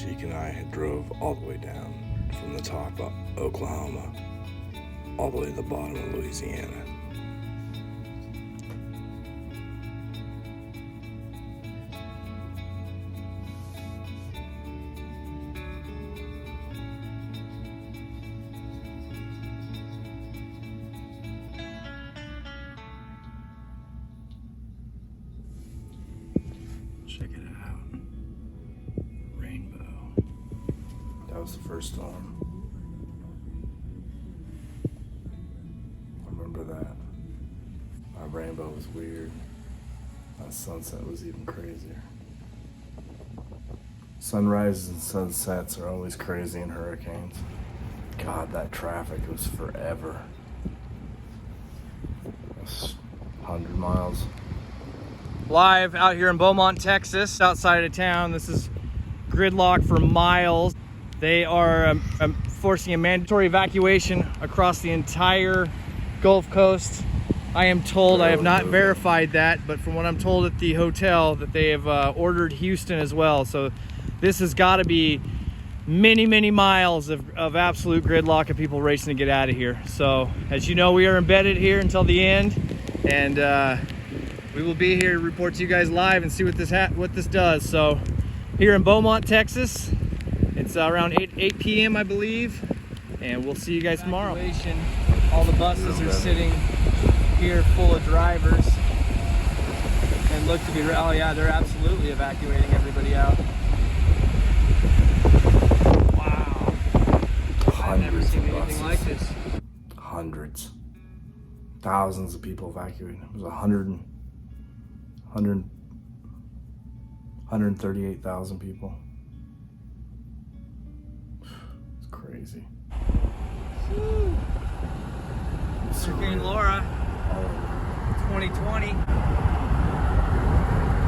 Sheik and I drove all the way down from the top of Oklahoma all the way to the bottom of Louisiana. Check it out. Rainbow. That was the first storm. I remember that. My rainbow was weird. That sunset was even crazier. Sunrises and sunsets are always crazy in hurricanes. God, that traffic was forever. It was 100 miles. Live out here in Beaumont, Texas, outside of town. This is gridlock for miles. They are forcing a mandatory evacuation across the entire Gulf Coast. I am told, I have not verified that, but from what I'm told at the hotel, that they have ordered Houston as well. So this has got to be many, many miles of absolute gridlock of people racing to get out of here. So as you know, we are embedded here until the end, and we will be here to report to you guys live and see what this does. So here in Beaumont, Texas, it's around 8 p.m. I believe, and we'll see you guys tomorrow. All the buses are sitting here full of drivers and look to be, oh yeah, they're absolutely evacuating everybody out. Wow. I've never seen anything like this. Hundreds. Thousands of people evacuated. It was 138,000 people. It's crazy. Woo. Hurricane Laura, 2020,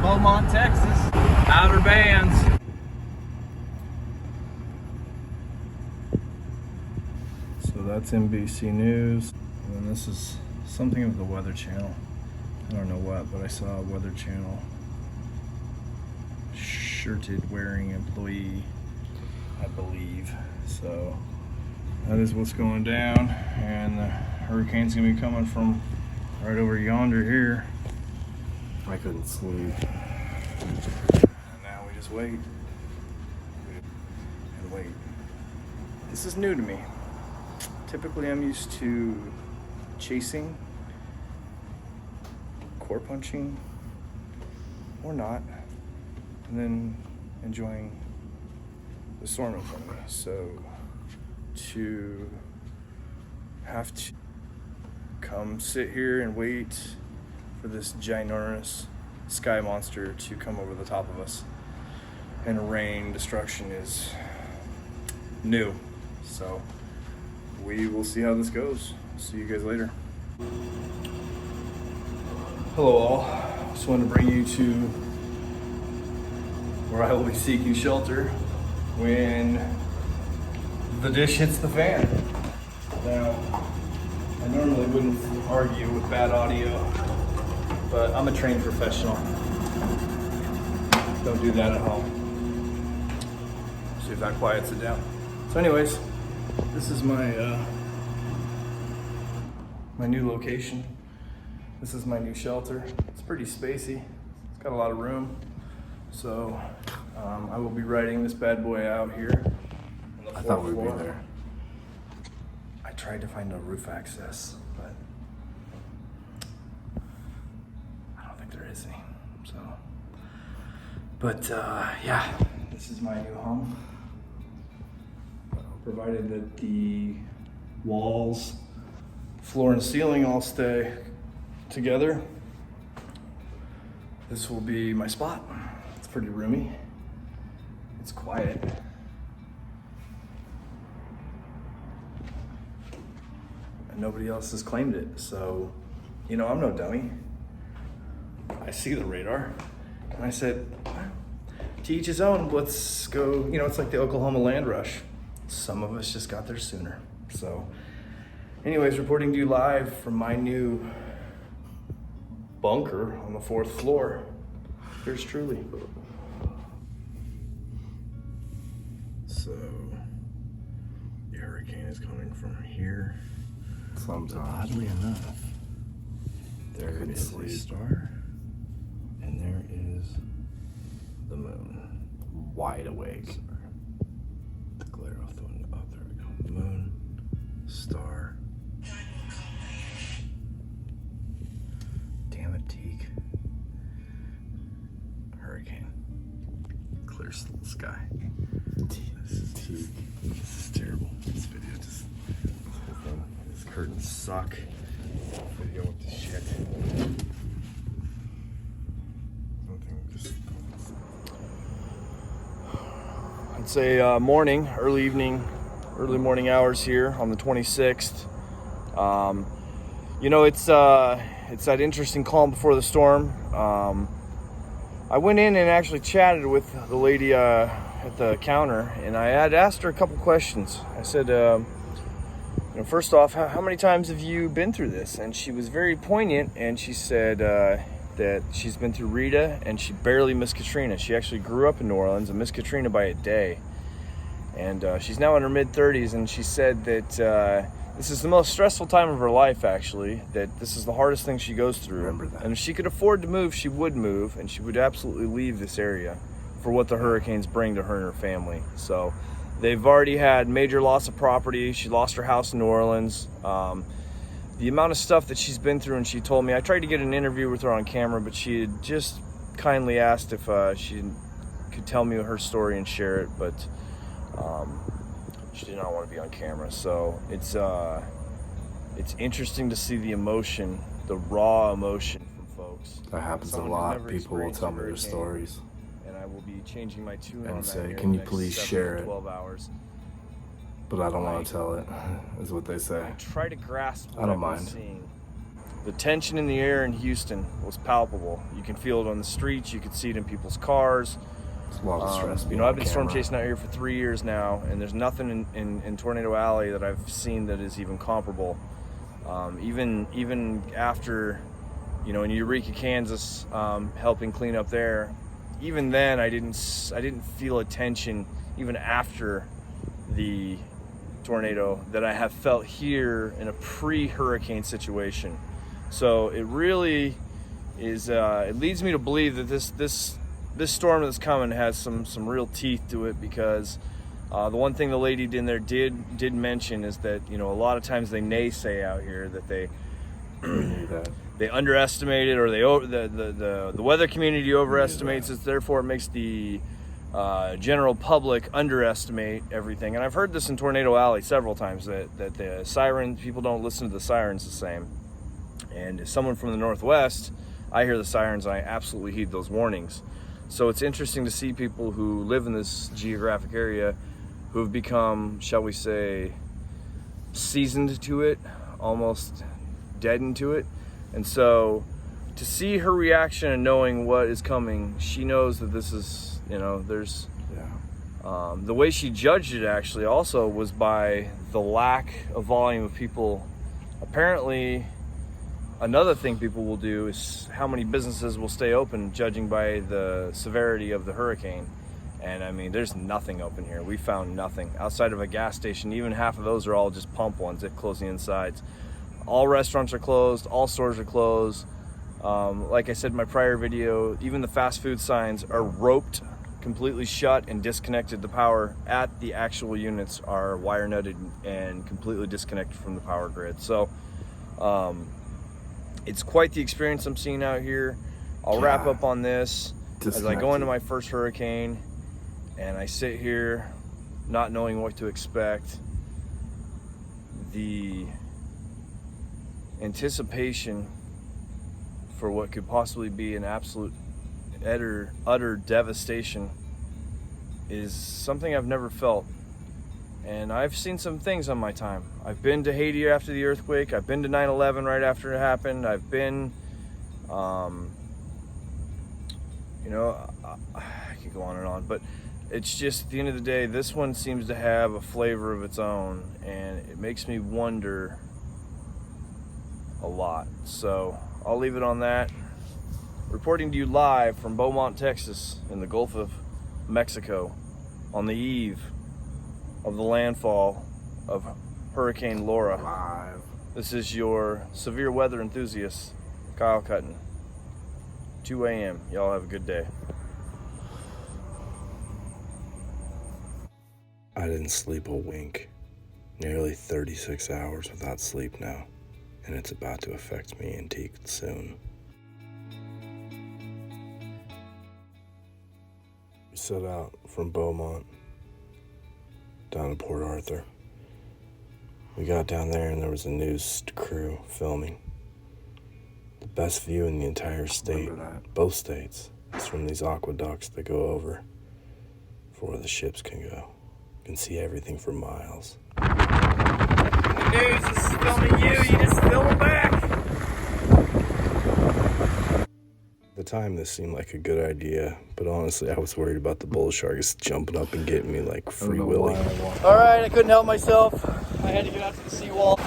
Beaumont, Texas, Outer Bands. So that's NBC News. And then this is something of the Weather Channel. I don't know what, but I saw a Weather Channel shirted wearing employee, I believe. So that is what's going down, and the hurricane's gonna be coming from right over yonder here. I couldn't sleep. And now we just wait. And wait. This is new to me. Typically I'm used to chasing, core punching, or not, and then enjoying the storm in front of me. So to have to come sit here and wait for this ginormous sky monster to come over the top of us and rain destruction is new. So we will see how this goes. See you guys later. Hello all. Just wanted to bring you to where I will be seeking shelter when the dish hits the fan. Now, I normally wouldn't argue with bad audio, but I'm a trained professional. Don't do that at home. See if that quiets it down. So anyways, this is my my new location. This is my new shelter. It's pretty spacey. It's got a lot of room. So I will be riding this bad boy out here. I thought we'd be there. I tried to find a roof access, but I don't think there is any. So, but yeah, this is my new home. Provided that the walls, floor, and ceiling all stay together, this will be my spot. It's pretty roomy. It's quiet. And nobody else has claimed it. So, you know, I'm no dummy. I see the radar. And I said, to each his own, let's go. You know, it's like the Oklahoma land rush. Some of us just got there sooner. So anyways, reporting to you live from my new bunker on the 4th floor. Here's truly. So the hurricane is coming from here. Oddly enough, there is a star, and there is the moon. Wide awake. Sorry. The glare off the window. Oh, there we go. Moon, star. Damn it, Teak. Hurricane. Clear sky. This is Teak. This is terrible. This video just. This whole thing. These curtains suck. This video went to shit. It's a morning, early morning hours here on the 26th. You know, it's that interesting calm before the storm. I went in and actually chatted with the lady at the counter, and I had asked her a couple questions. I said, first off, how many times have you been through this? And she was very poignant, and she said that she's been through Rita, and she barely missed Katrina. She actually grew up in New Orleans and missed Katrina by a day. And she's now in her mid-30s, and she said that this is the most stressful time of her life, actually, that this is the hardest thing she goes through. Remember that. And if she could afford to move, she would move, and she would absolutely leave this area for what the hurricanes bring to her and her family. So they've already had major loss of property. She lost her house in New Orleans. The amount of stuff that she's been through, and she told me, I tried to get an interview with her on camera, but she had just kindly asked if she could tell me her story and share it, but she did not want to be on camera. So it's interesting to see the emotion, the raw emotion from folks. That happens a lot. People will tell me their stories. And I will be changing my tune and on that say, here can in you the next please 7 share to it? 12 hours. But I don't want to tell it, is what they say. Try to grasp what I don't I've mind. been seeing. The tension in the air in Houston was palpable. You can feel it on the streets. You can see it in people's cars. It's a lot of stress. You know, I've been storm chasing out here for 3 years now, and there's nothing in Tornado Alley that I've seen that is even comparable. Even after, in Eureka, Kansas, helping clean up there, even then I didn't feel a tension even after the tornado that I have felt here in a pre-hurricane situation. So it really is. It leads me to believe that this storm that's coming has some real teeth to it, because the one thing the lady in there did mention is that a lot of times they naysay out here that they they underestimate it, or the weather community overestimates it. Therefore, it makes the general public underestimate everything. And I've heard this in Tornado Alley several times, that the sirens, people don't listen to the sirens the same. And as someone from the Northwest, I hear the sirens and I absolutely heed those warnings. So it's interesting to see people who live in this geographic area who have become, shall we say, seasoned to it, almost deadened to it. And so to see her reaction and knowing what is coming, she knows that this is, there's... the way she judged it actually also was by the lack of volume of people. Apparently, another thing people will do is how many businesses will stay open, judging by the severity of the hurricane. And I mean, there's nothing open here. We found nothing outside of a gas station. Even half of those are all just pump ones that close the insides. All restaurants are closed. All stores are closed. Like I said in my prior video, even the fast food signs are roped, completely shut, and disconnected. The power at the actual units are wire nutted and completely disconnected from the power grid. So it's quite the experience I'm seeing out here. I'll wrap up on this as I go into my first hurricane, and I sit here not knowing what to expect. The anticipation for what could possibly be an absolute utter devastation is something I've never felt. And I've seen some things on my time. I've been to Haiti after the earthquake. I've been to 9/11 right after it happened. I've been, I could go on and on, but it's just, at the end of the day, this one seems to have a flavor of its own, and it makes me wonder a lot. So I'll leave it on that. Reporting to you live from Beaumont, Texas, in the Gulf of Mexico, on the eve of the landfall of Hurricane Laura. Live. This is your severe weather enthusiast, Kyle Cutton. 2 a.m. Y'all have a good day. I didn't sleep a wink. Nearly 36 hours without sleep now, and it's about to affect me and Teak soon. We set out from Beaumont down to Port Arthur. We got down there and there was a news crew filming. The best view in the entire state, both states, is from these aqueducts that go over for where the ships can go. You can see everything for miles. News, this is filming you. You just film it back. At the time, this seemed like a good idea, but honestly, I was worried about the bull sharks jumping up and getting me like Free Willy. All right, I couldn't help myself. I had to get out to the seawall.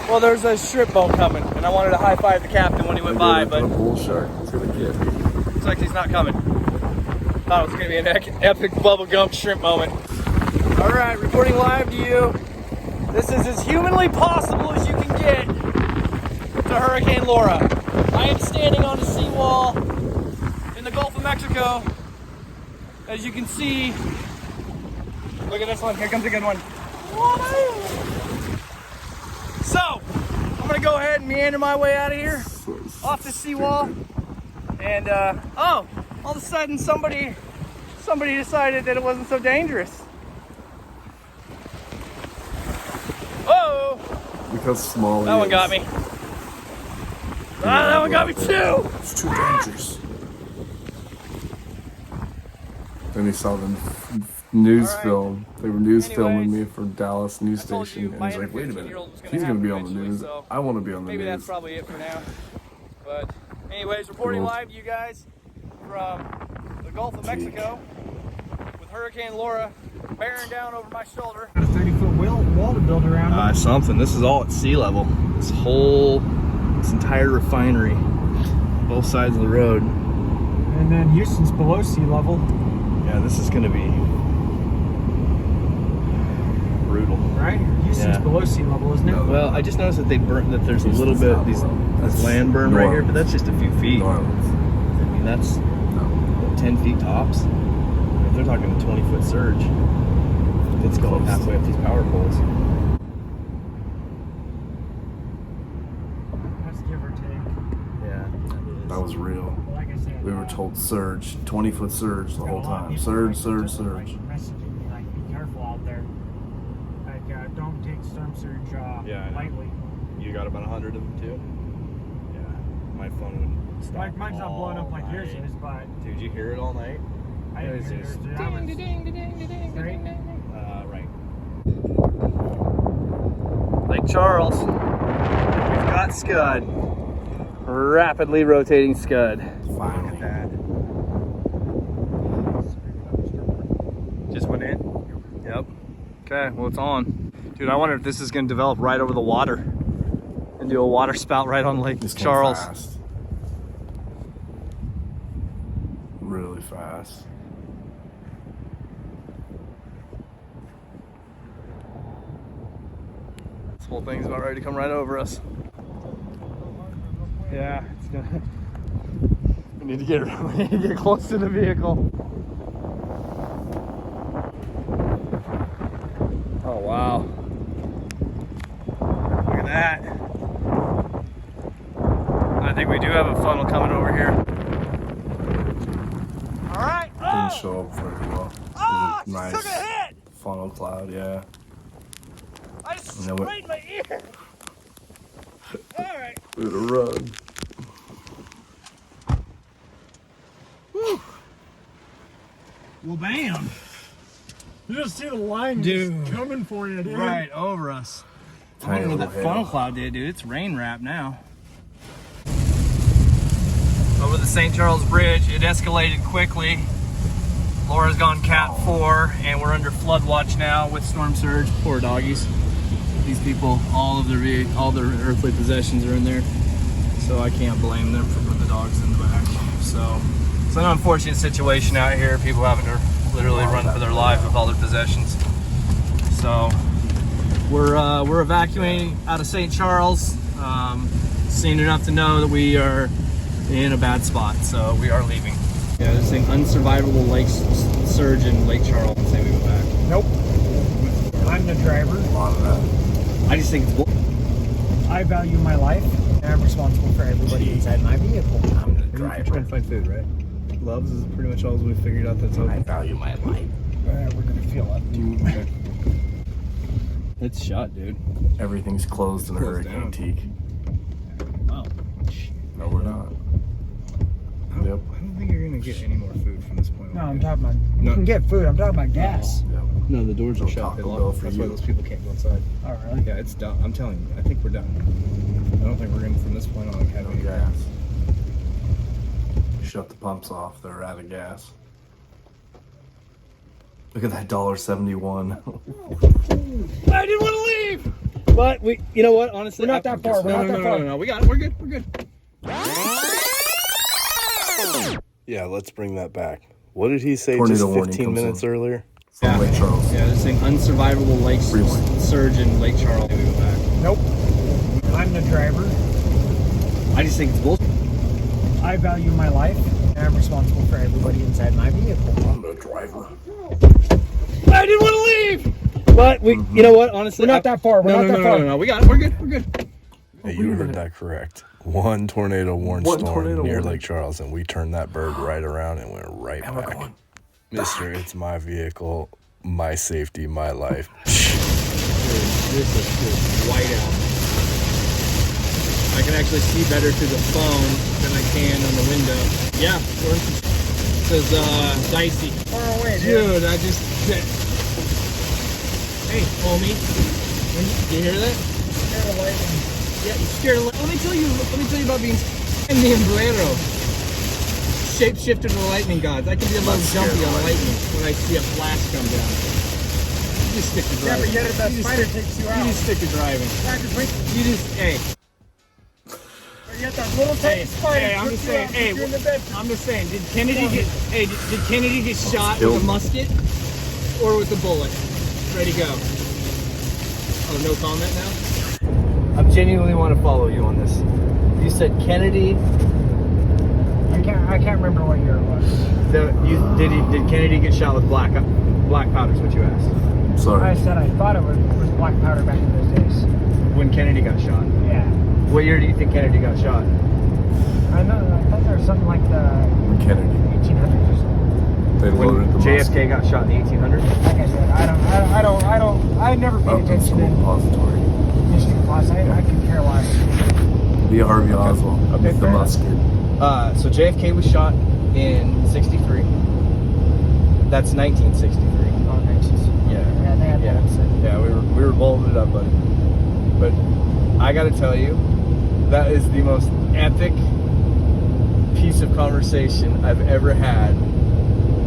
Well, there's a strip boat coming, and I wanted to high five the captain when he went by, but a bull shark is gonna get me. looks like he's not coming. Thought it was gonna be an epic bubblegum shrimp moment. All right, reporting live to you. This is as humanly possible as you can get to Hurricane Laura. I am standing on a seawall in the Gulf of Mexico. As you can see, look at this one. Here comes a good one. So, I'm gonna go ahead and meander my way out of here, off the seawall. And oh, all of a sudden somebody decided that it wasn't so dangerous. Whoa! Because small. That one got me. Ah, that one got me too! It's too dangerous. Then he saw the news film. They were news filming me for Dallas news station, and he's like, "Wait a minute, he's gonna be on the news. I want to be on the Maybe news." that's probably it for now. But anyways, reporting live to you guys from the Gulf of Mexico with Hurricane Laura bearing down over my shoulder. Got a 30-foot wall to build around it. Something. This is all at sea level. This entire refinery, both sides of the road. And then Houston's below sea level. Yeah, this is gonna be brutal. Right? Houston's below sea level, isn't it? Well, I just noticed that there's a little bit this land burn right here, but that's just a few feet. I mean, that's what, 10 feet tops. If they're talking a 20-foot surge, it's going halfway up these power poles. That's give or take. Yeah, That was real. Like I said, We were told surge, 20-foot surge the whole a lot of time. people Surge, surge, just, like, surge. messaging me like, be careful out there. Like, don't take storm surge Yeah, I know. lightly. You got about 100 of them too. Yeah, my phone would stop. Mine's not blowing up like yours is, but Did you hear it all night? I It didn't was hear just yours. That was straight. Right. Lake Charles. We've got Scud. Rapidly rotating Scud. Finally. Just went in? Yep. Okay, well it's on. Dude, I wonder if this is gonna develop right over the water and do a water spout right on Lake This came Charles. fast. Really fast. This whole thing's about ready to come right over us. Yeah, it's gonna. We need to get close to the vehicle. Oh wow! Look at that. I think we do have a funnel coming over here. All right. Didn't show up very well. Oh, It was I just took a hit. funnel cloud, yeah. I just You know what? sprayed my ear. All right. We would have run. Whew. Well, bam. You just see the line Dude. coming for you, dude. Right over us. I Tiny don't know what little that funnel hail. cloud did, dude. It's rain wrap now. Over the St. Charles Bridge, it escalated quickly. Laura's gone Cat 4, and we're under flood watch now with storm surge. Poor doggies. These people, all their earthly possessions are in there, so I can't blame them for putting the dogs in the back. So it's an unfortunate situation out here. People having to literally run for their life with all their possessions. So So we're evacuating out of St. Charles. Seen enough to know that we are in a bad spot, so we are leaving. Yeah, they're saying unsurvivable lake surge in Lake Charles and say we go back. Nope. I'm the driver. A lot of that. I just think it's bull. I value my life, and I'm responsible for everybody inside my vehicle. I'm the We're driver. trying to find food, right? Gloves is pretty much all we figured out that's I open. value my life. We're gonna feel up to. It's shot, dude. Everything's closed in a Closed hurricane down. teak. Wow. No, we're not. Yep. I don't think you're gonna get any more food from this point on. No, I'm talking about. No. You can get food. I'm talking about gas. Yep. No, the doors are No shut. They Taco locked. Bell for That's why you. those people can't go inside. Oh, really? Yeah, it's done. I'm telling you. I think we're done. I don't think we're gonna from this point on have No any gas. Shut the pumps off. They're out of gas. Look at that $1.71. I didn't want to leave, but we. You know what? Honestly, We're not that far. We're not that far. No. We got it. We're good. We're good. Yeah, let's bring that back. What did he say Tornado just warning 15 comes minutes in. earlier? Yeah. Lake Charles. Yeah, they're saying unsurvivable lake Freeway. surge in Lake Charles. We go back. Nope. I'm the driver. I just think it's bull. I value my life, and I'm responsible for everybody inside my vehicle. I'm the driver. I didn't want to leave, but we. You know what? Honestly, We're not that far. We're not that far. No. We got it. We're good. We're good. Hey, you heard that correct. One tornado warned One storm tornado near warning. Lake Charles, and we turned that bird right around and went right And we're back. going Mister, it's my vehicle, my safety, my life. This is just white out. I can actually see better through the phone than I can on the window. Yeah, it says dicey. Far away, dude. Dude, I just. Hey, homie, you hear that? Scared of lightning. Yeah, you scared. Let me tell you about being in the umbrero. Shapeshifted to the lightning gods. I can be a little jumpy on lightning when I see a flash come down. You just stick to Yeah, driving. but yet if that You just spider stick- takes you You out. just stick to driving. Yeah, 'cause wait, You just, hey, but yet that little tiny spider I'm puts just you saying, out, hey, puts you in the bed. I'm just saying, did Kennedy get shot with killed. a musket or with a bullet? Ready, go. Oh, no comment now? I genuinely want to follow you on this. You said Kennedy. I can't remember what year it was. Did Kennedy get shot with black powder? Is what you asked. Sorry. I said I thought it was black powder back in those days. When Kennedy got shot. Yeah. What year do you think Kennedy got shot? I thought there was something like the Kennedy. 1800s or something. They When loaded the JFK got shot in the 1800s. Like I said, I never paid Upton attention School in Depository. history class. I could care less. Lee Harvey Oswald Okay, with the fair enough. musket. So JFK was shot in 63. That's 1963. Oh, nice. Yeah. Yeah, they had Yeah. that said. Yeah, we were bolting it up, buddy. But I gotta tell you, that is the most epic piece of conversation I've ever had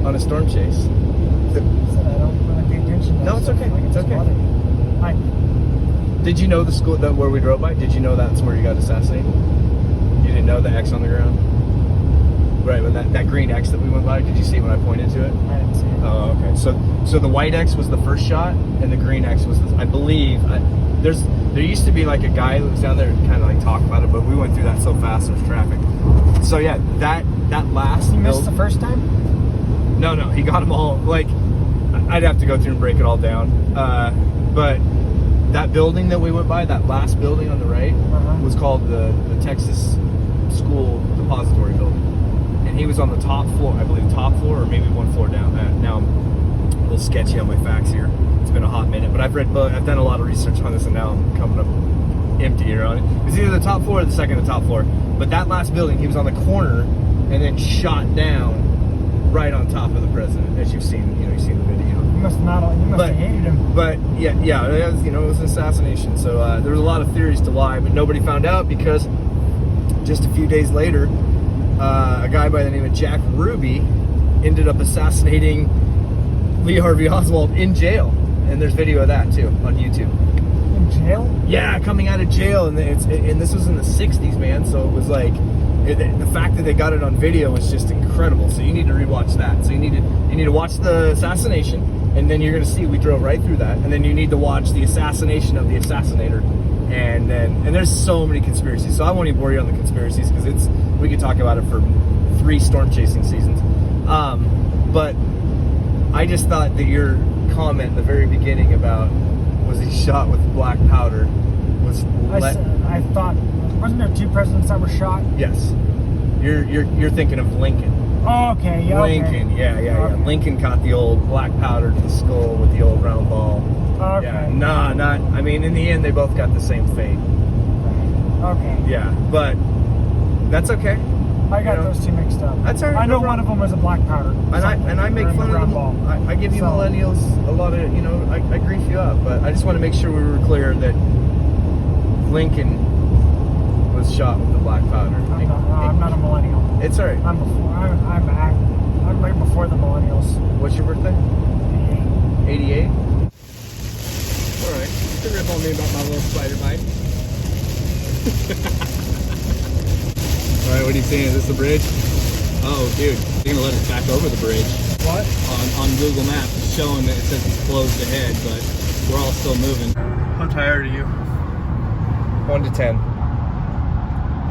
on a storm chase. I don't really pay attention to No, that it's stuff. okay. Like, It's okay. bothering me. Hi. Did you know the school that where we drove by? Did you know that's where you got assassinated? You didn't know the X on the ground? Right, but that green X that we went by, did you see when I pointed to it? I didn't see it. Oh, okay. So the white X was the first shot, and the green X was I believe. There used to be like a guy that was down there and kind of like talk about it, but we went through that so fast there's traffic. So yeah, that last. You missed the first time? No, he got them all. Like, I'd have to go through and break it all down. But that building that we went by, that last building on the right, was called the Texas School Depository Building. And he was on the top floor, I believe top floor, or maybe one floor down. Now I'm a little sketchy on my facts here. It's been a hot minute, but I've done a lot of research on this, and now I'm coming up empty here on it. It's either the top floor or the second to top floor. But that last building, he was on the corner and then shot down right on top of the president, as you've seen. You've seen the video. You must have hated him. But yeah, it was, it was an assassination. So there was a lot of theories to why, but nobody found out because just a few days later, a guy by the name of Jack Ruby ended up assassinating Lee Harvey Oswald in jail, and there's video of that too on YouTube. In jail? Yeah, coming out of jail, and this was in the 60s, man. So it was like the fact that they got it on video was just incredible. So you need to rewatch that. So you need to watch the assassination, And then you're gonna see we drove right through that, and then you need to watch the assassination of the assassinator, and there's so many conspiracies. So I won't even bore you on the conspiracies because we could talk about it for 3 storm chasing seasons. But I just thought that your comment in the very beginning about was he shot with black powder was. I thought, wasn't there 2 presidents that were shot? Yes, you're thinking of Lincoln. Oh, okay, yeah. Lincoln, okay. yeah. Okay. Lincoln caught the old black powder to the skull with the old round ball. Okay. Yeah, not. I mean, in the end, they both got the same fate. Okay. Yeah, but that's okay. I got those 2 mixed up. That's all right. I know no one problem. of them was a black powder. And I make fun of them. I give you millennials a lot of, I grief you up, but I just want to make sure we were clear that Lincoln was shot with the black powder. I'm not a millennial. It's all right. I'm right before the millennials. What's your birthday? 88. All right. You can rip on me about my little spider bite. All right, what are you seeing? Is this the bridge? Oh, dude, you're gonna let us back over the bridge. What? On Google Maps, it's showing that it says he's closed ahead, but we're all still moving. How tired are you? 1 to 10.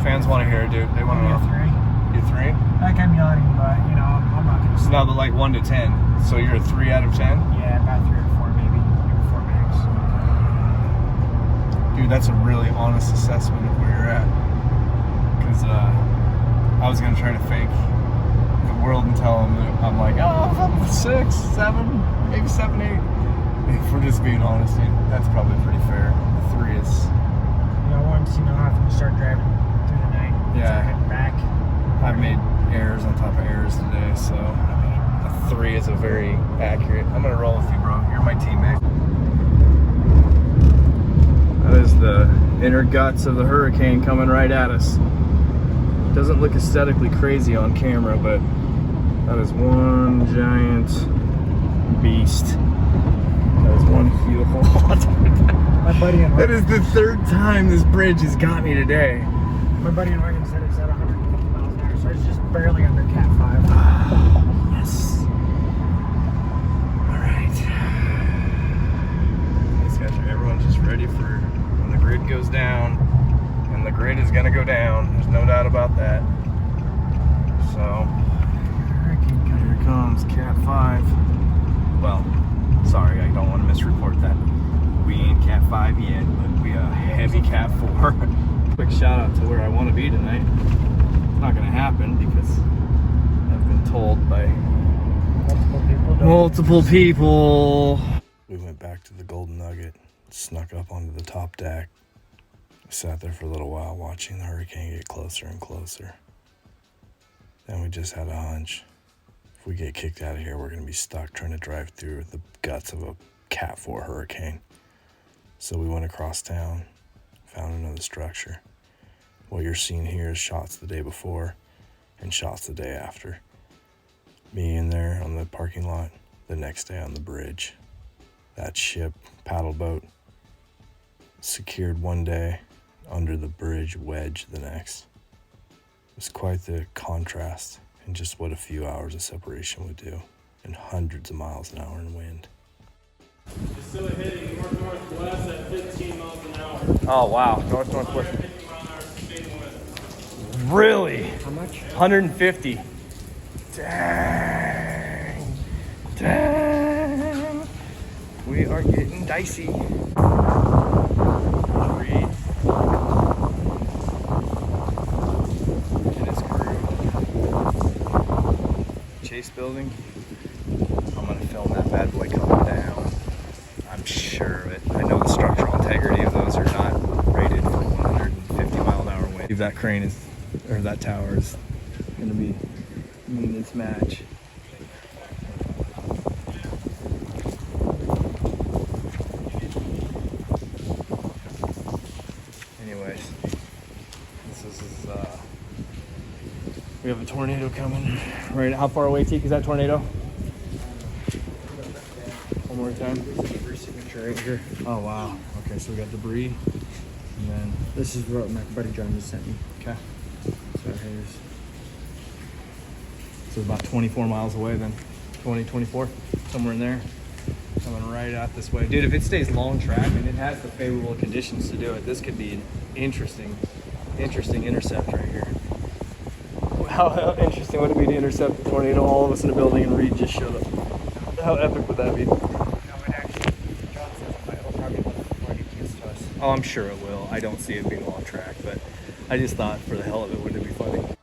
Fans want to hear it, dude. They want to know. 3. You're 3? Like I'm yawning, but I'm not gonna sleep. No, but like 1 to 10. So you're a 3 out of 10? Yeah, about 3 or 4 maybe. Maybe 4 max. Dude, that's a really honest assessment of where you're at. Because I was going to try to fake the world and tell them that I'm like, oh, I'm 6, 7, maybe 7, 8. If we're just being honest, dude, that's probably pretty fair. The 3 is... Once, after we start driving through the night, start heading back. I've made errors on top of errors today, so a 3 is a very accurate. I'm going to roll with you, bro. You're my teammate. That is the inner guts of the hurricane coming right at us. Doesn't look aesthetically crazy on camera, but that is one giant beast. That is one beautiful My buddy in That is the 3rd time this bridge has got me today. My buddy in Oregon said it's at 150 miles an hour, so it's just barely under Cat 5. Yes. All right. These guys everyone's just ready for when the grid goes down, and the grid is gonna go down. There's no doubt about that. So here comes Cat 5. Well, sorry, I don't want to misreport that. We ain't Cat 5 yet, but we a heavy Cat 4. Quick shout out to where I want to be tonight. It's not going to happen because I've been told by multiple people. We went back to the Golden Nugget, snuck up onto the top deck. We sat there for a little while watching the hurricane get closer and closer. Then we just had a hunch. If we get kicked out of here, we're going to be stuck trying to drive through the guts of a Cat 4 hurricane. So we went across town, found another structure. What you're seeing here is shots the day before and shots the day after. Me in there on the parking lot, the next day on the bridge. That ship, paddle boat, secured one day, under the bridge wedge the next. It was quite the contrast in just what a few hours of separation would do, and hundreds of miles an hour in wind. It's still heading north-northwest at 15 miles an hour. Oh wow, northwest. 150 mile an hour speeding west. Really? How much? 150. Dang. We are getting dicey. Reed and his crew. Chase building. I'm gonna film that bad boy coming down. I'm sure of it. I know the structural integrity of those are not rated for 150 mile an hour wind. That crane is, or that tower is gonna be mean its match. Anyways, this is we have a tornado coming. Right, how far away, Teak, is that tornado? One more time. Debris signature right here. Oh wow. Okay, so we got debris, and then This is what my buddy John just sent me. okay. So here's. So about 24 miles away then. 20, 24, somewhere in there. Coming right out this way. Dude, if it stays long track and it has the favorable conditions to do it, this could be an interesting intercept right here. How interesting would it be to intercept the tornado all of us in a building and Reed just showed up? How epic would that be? No, it actually, John says it'll probably look before it gets to us. Oh, I'm sure it will. I don't see it being long track, but I just thought for the hell of it, wouldn't it be funny?